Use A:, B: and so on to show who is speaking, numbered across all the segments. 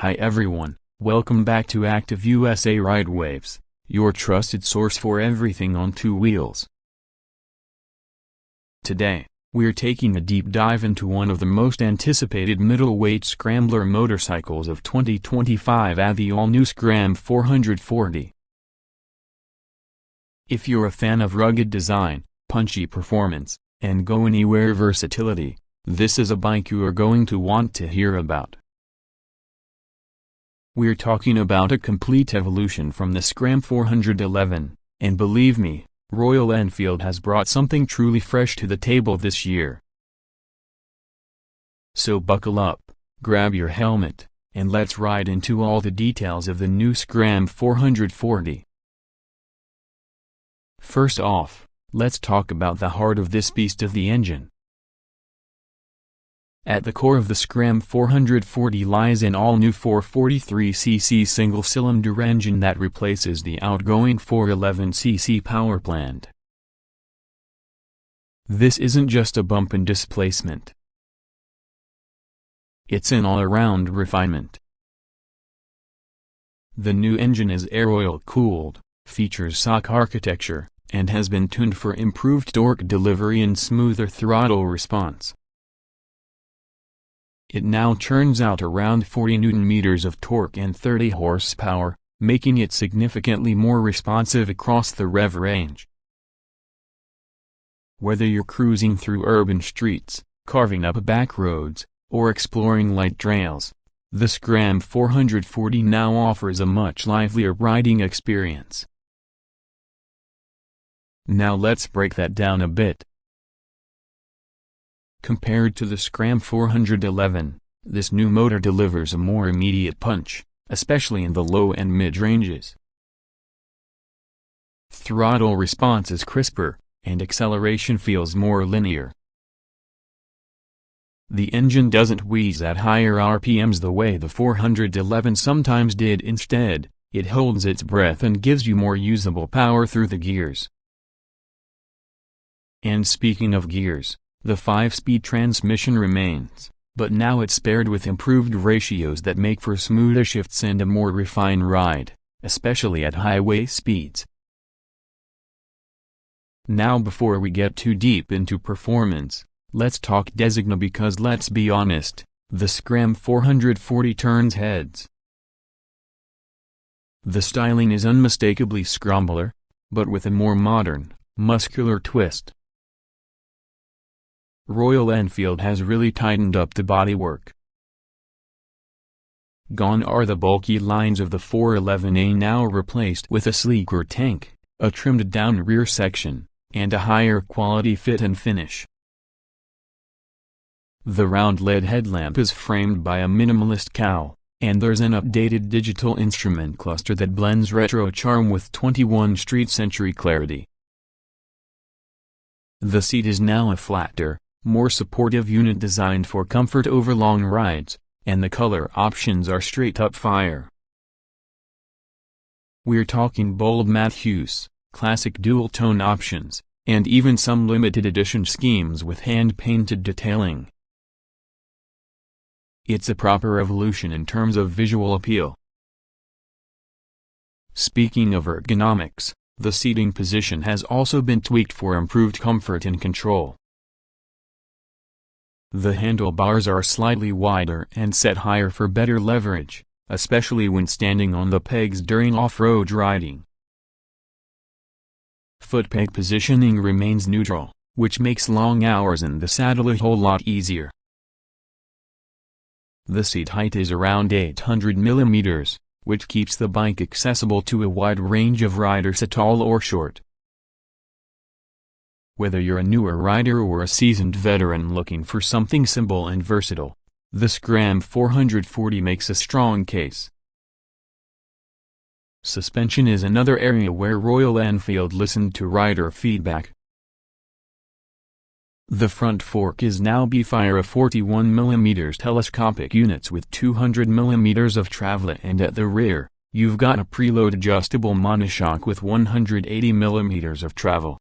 A: Hi everyone, welcome back to Active USA Ride Waves, your trusted source for everything on two wheels. Today, we're taking a deep dive into one of the most anticipated middleweight scrambler motorcycles of 2025 at the all-new Scram 440. If you're a fan of rugged design, punchy performance, and go-anywhere versatility, this is a bike you are going to want to hear about. We're talking about a complete evolution from the Scram 411, and believe me, Royal Enfield has brought something truly fresh to the table this year. So buckle up, grab your helmet, and let's ride into all the details of the new Scram 440. First off, let's talk about the heart of this beast of the engine. At the core of the Scram 440 lies an all-new 443cc single-cylinder engine that replaces the outgoing 411cc power plant. This isn't just a bump in displacement. It's an all-around refinement. The new engine is air-oil-cooled, features shock architecture, and has been tuned for improved torque delivery and smoother throttle response. It now churns out around 40 Nm of torque and 30 horsepower, making it significantly more responsive across the rev range. Whether you're cruising through urban streets, carving up back roads, or exploring light trails, the Scram 440 now offers a much livelier riding experience. Now let's break that down a bit. Compared to the Scram 411, this new motor delivers a more immediate punch, especially in the low and mid-ranges. Throttle response is crisper, and acceleration feels more linear. The engine doesn't wheeze at higher RPMs the way the 411 sometimes did. Instead, it holds its breath and gives you more usable power through the gears. And speaking of gears, the 5-speed transmission remains, but now it's paired with improved ratios that make for smoother shifts and a more refined ride, especially at highway speeds. Now before we get too deep into performance, let's talk design because let's be honest, the Scram 440 turns heads. The styling is unmistakably Scrambler, but with a more modern, muscular twist. Royal Enfield has really tightened up the bodywork. Gone are the bulky lines of the 411A, now replaced with a sleeker tank, a trimmed-down rear section, and a higher quality fit and finish. The round LED headlamp is framed by a minimalist cowl, and there's an updated digital instrument cluster that blends retro charm with 21st century clarity. The seat is now a flatter, more supportive unit designed for comfort over long rides, and the color options are straight-up fire. We're talking bold matte hues, classic dual-tone options, and even some limited edition schemes with hand-painted detailing. It's a proper evolution in terms of visual appeal. Speaking of ergonomics, the seating position has also been tweaked for improved comfort and control. The handlebars are slightly wider and set higher for better leverage, especially when standing on the pegs during off-road riding. Foot peg positioning remains neutral, which makes long hours in the saddle a whole lot easier. The seat height is around 800 mm, which keeps the bike accessible to a wide range of riders, tall or short. Whether you're a newer rider or a seasoned veteran looking for something simple and versatile, the Scram 440 makes a strong case. Suspension is another area where Royal Enfield listened to rider feedback. The front fork is now B-Fire, a 41mm telescopic units with 200mm of travel, and at the rear, you've got a preload adjustable monoshock with 180mm of travel.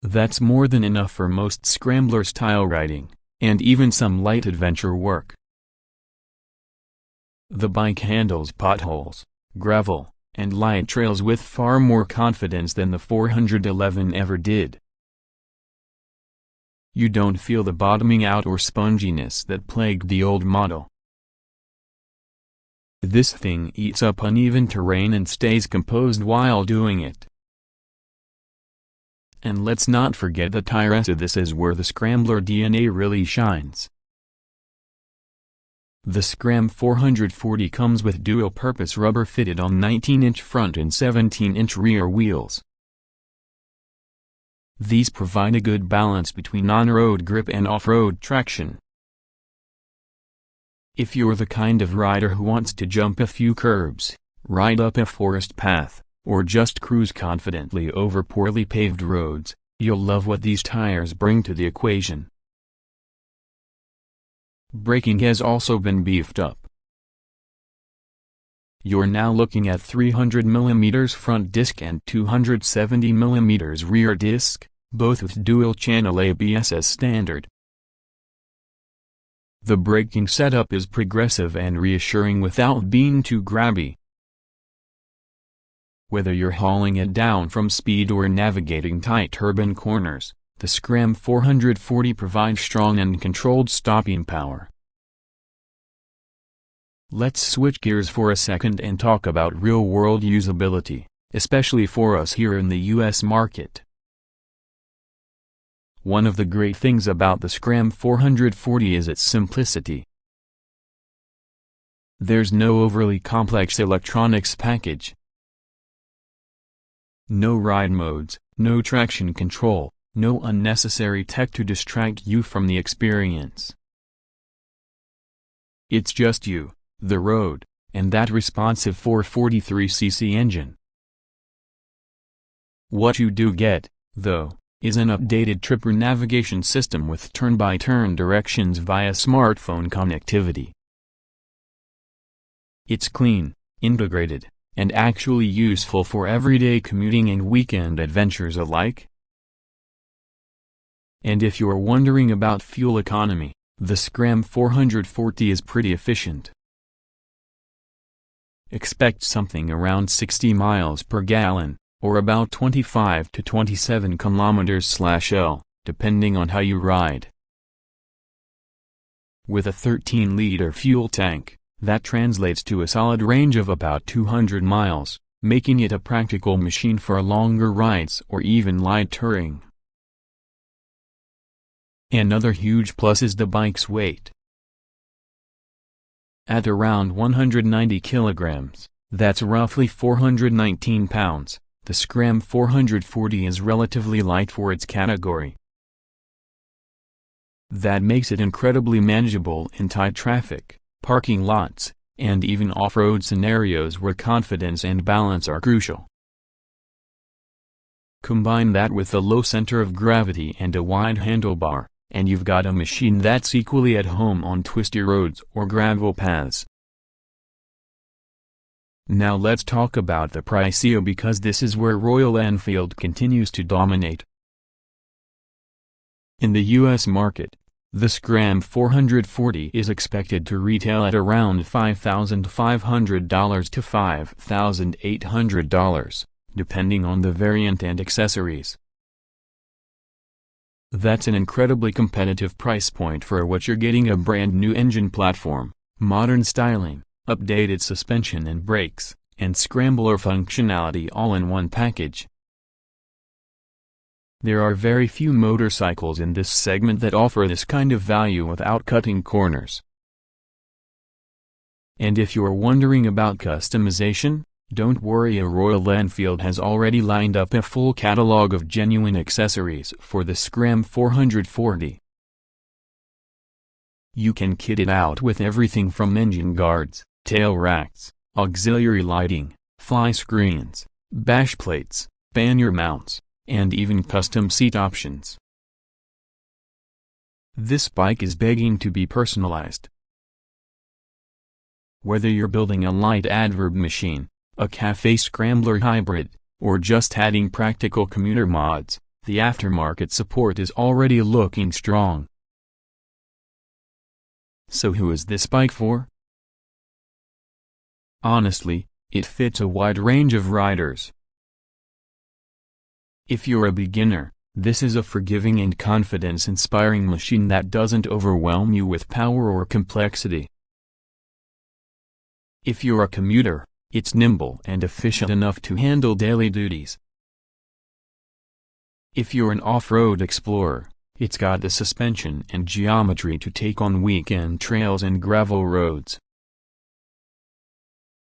A: That's more than enough for most Scrambler-style riding, and even some light adventure work. The bike handles potholes, gravel, and light trails with far more confidence than the 411 ever did. You don't feel the bottoming out or sponginess that plagued the old model. This thing eats up uneven terrain and stays composed while doing it. And let's not forget the tire. This is where the Scrambler DNA really shines. The Scram 440 comes with dual-purpose rubber fitted on 19-inch front and 17-inch rear wheels. These provide a good balance between on-road grip and off-road traction. If you're the kind of rider who wants to jump a few curbs, ride up a forest path, or just cruise confidently over poorly paved roads, you'll love what these tires bring to the equation. Braking has also been beefed up. You're now looking at 300mm front disc and 270mm rear disc, both with dual-channel ABS as standard. The braking setup is progressive and reassuring without being too grabby. Whether you're hauling it down from speed or navigating tight urban corners, the Scram 440 provides strong and controlled stopping power. Let's switch gears for a second and talk about real-world usability, especially for us here in the US market. One of the great things about the Scram 440 is its simplicity. There's no overly complex electronics package. No ride modes, no traction control, no unnecessary tech to distract you from the experience. It's just you, the road, and that responsive 443cc engine. What you do get, though, is an updated tripper navigation system with turn-by-turn directions via smartphone connectivity. It's clean, integrated, and actually useful for everyday commuting and weekend adventures alike. And if you're wondering about fuel economy, the Scram 440 is pretty efficient. Expect something around 60 miles per gallon, or about 25 to 27 km/L, depending on how you ride. With a 13-liter fuel tank, that translates to a solid range of about 200 miles, making it a practical machine for longer rides or even light touring. Another huge plus is the bike's weight. At around 190 kilograms, that's roughly 419 pounds, the Scram 440 is relatively light for its category. That makes it incredibly manageable in tight traffic, parking lots, and even off-road scenarios where confidence and balance are crucial. Combine that with a low center of gravity and a wide handlebar, and you've got a machine that's equally at home on twisty roads or gravel paths. Now let's talk about the price, because this is where Royal Enfield continues to dominate. In the US market, the Scram 440 is expected to retail at around $5,500 to $5,800, depending on the variant and accessories. That's an incredibly competitive price point for what you're getting: a brand new engine platform, modern styling, updated suspension and brakes, and Scrambler functionality all in one package. There are very few motorcycles in this segment that offer this kind of value without cutting corners. And if you're wondering about customization, don't worry, Royal Enfield has already lined up a full catalog of genuine accessories for the Scram 440. You can kit it out with everything from engine guards, tail racks, auxiliary lighting, fly screens, bash plates, pannier mounts, and even custom seat options. This bike is begging to be personalized. Whether you're building a light adverb machine, a cafe scrambler hybrid, or just adding practical commuter mods, the aftermarket support is already looking strong. So who is this bike for? Honestly, it fits a wide range of riders. If you're a beginner, this is a forgiving and confidence-inspiring machine that doesn't overwhelm you with power or complexity. If you're a commuter, it's nimble and efficient enough to handle daily duties. If you're an off-road explorer, it's got the suspension and geometry to take on weekend trails and gravel roads.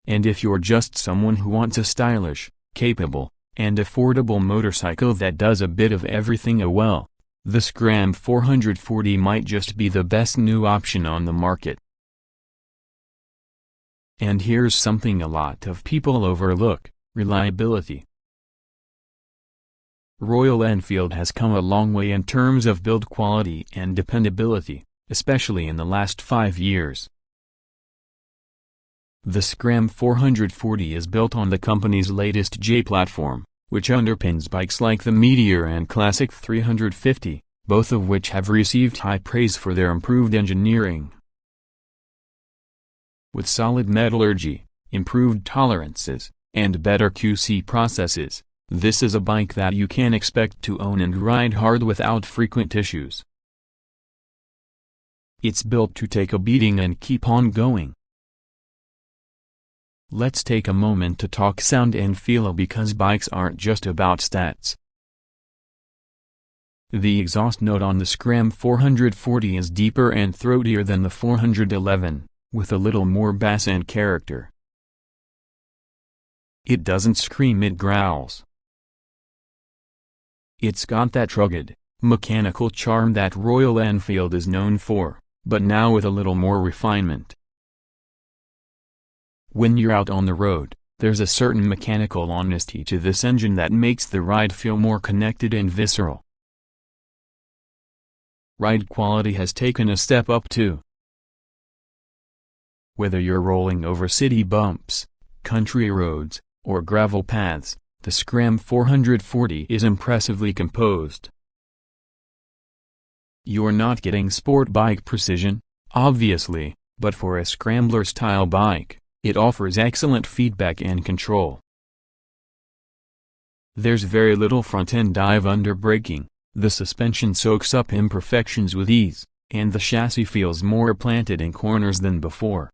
A: And if you're just someone who wants a stylish, capable, and affordable motorcycle that does a bit of everything well, the Scram 440 might just be the best new option on the market. And here's something a lot of people overlook: reliability. Royal Enfield has come a long way in terms of build quality and dependability, especially in the last 5 years. The Scram 440 is built on the company's latest J platform, which underpins bikes like the Meteor and Classic 350, both of which have received high praise for their improved engineering. With solid metallurgy, improved tolerances, and better QC processes, this is a bike that you can expect to own and ride hard without frequent issues. It's built to take a beating and keep on going. Let's take a moment to talk sound and feel, because bikes aren't just about stats. The exhaust note on the Scram 440 is deeper and throatier than the 411, with a little more bass and character. It doesn't scream, it growls. It's got that rugged, mechanical charm that Royal Enfield is known for, but now with a little more refinement. When you're out on the road, there's a certain mechanical honesty to this engine that makes the ride feel more connected and visceral. Ride quality has taken a step up too. Whether you're rolling over city bumps, country roads, or gravel paths, the Scram 440 is impressively composed. You're not getting sport bike precision, obviously, but for a Scrambler-style bike, it offers excellent feedback and control. There's very little front-end dive under braking, the suspension soaks up imperfections with ease, and the chassis feels more planted in corners than before.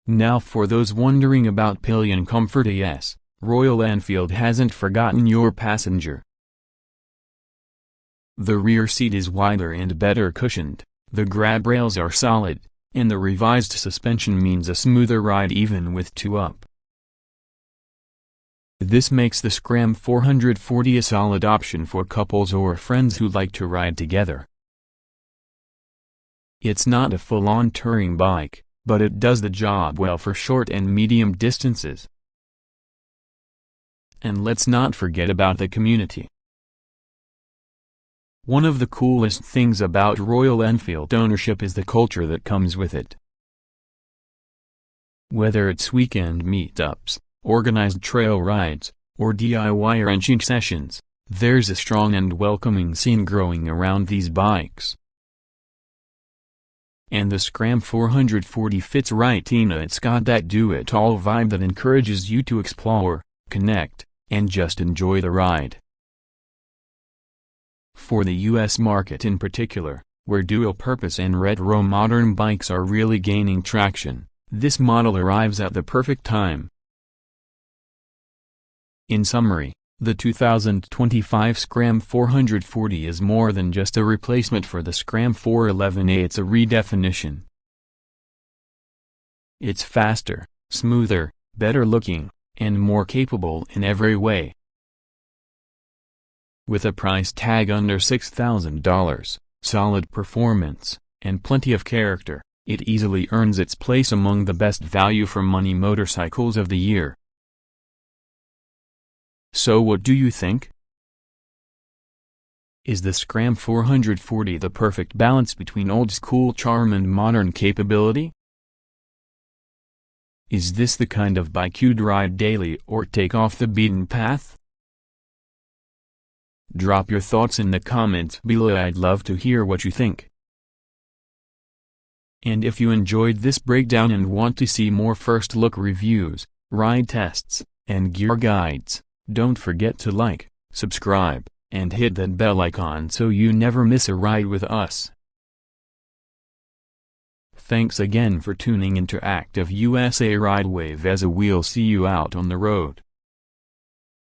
A: Now for those wondering about pillion comfort, yes, Royal Enfield hasn't forgotten your passenger. The rear seat is wider and better cushioned, the grab rails are solid, and the revised suspension means a smoother ride even with 2 up. This makes the Scram 440 a solid option for couples or friends who like to ride together. It's not a full-on touring bike, but it does the job well for short and medium distances. And let's not forget about the community. One of the coolest things about Royal Enfield ownership is the culture that comes with it. Whether it's weekend meetups, organized trail rides, or DIY wrenching sessions, there's a strong and welcoming scene growing around these bikes. And the Scram 440 fits right in. It's got that do-it-all vibe that encourages you to explore, connect, and just enjoy the ride. For the US market in particular, where dual-purpose and retro modern bikes are really gaining traction, this model arrives at the perfect time. In summary, the 2025 Scram 440 is more than just a replacement for the Scram 411A, it's a redefinition. It's faster, smoother, better looking, and more capable in every way. With a price tag under $6,000, solid performance, and plenty of character, it easily earns its place among the best value-for-money motorcycles of the year. So what do you think? Is the Scram 440 the perfect balance between old-school charm and modern capability? Is this the kind of bike you'd ride daily or take off the beaten path? Drop your thoughts in the comments below. I'd love to hear what you think. And if you enjoyed this breakdown and want to see more first look reviews, ride tests, and gear guides, don't forget to like, subscribe, and hit that bell icon so you never miss a ride with us. Thanks again for tuning into Active USA Ride Wave as we'll see you out on the road.